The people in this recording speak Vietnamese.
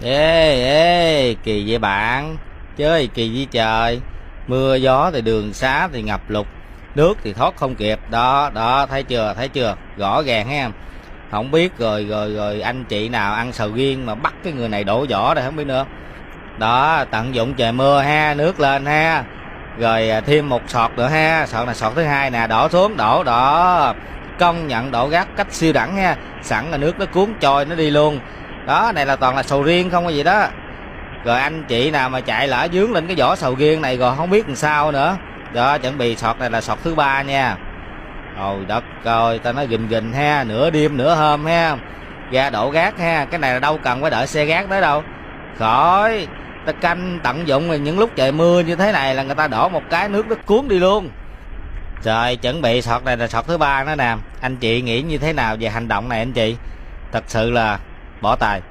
Ê kỳ vậy bạn, chơi kỳ với trời. Mưa gió thì đường xá thì ngập lụt, nước thì thoát không kịp. Đó đó, thấy chưa, rõ ràng ha. Không biết rồi anh chị nào ăn sầu riêng mà bắt cái người này đổ vỏ đây không biết nữa. Đó, tận dụng trời mưa ha, nước lên ha. Rồi thêm một sọt nữa ha, sọt này sọt thứ hai nè, đổ xuống, đổ đó. Công nhận đổ gác cách siêu đẳng ha, sẵn là nước nó cuốn trôi nó đi luôn. Đó, này là toàn là sầu riêng không có gì đó. Rồi anh chị nào mà chạy lỡ dướng lên cái vỏ sầu riêng này rồi không biết làm sao nữa. Đó, chuẩn bị sọt này là sọt thứ ba nha. Trời đất ơi, ta nói gình gình ha, nửa đêm nửa hôm ha, ra đổ gác ha. Cái này là đâu cần phải đợi xe gác tới đâu, khỏi, ta canh tận dụng những lúc trời mưa như thế này là người ta đổ một cái nước nó cuốn đi luôn. Rồi chuẩn bị sọt này là sọt thứ ba nữa nè. Anh chị nghĩ như thế nào về hành động này anh chị? Thật sự là bỏ tài.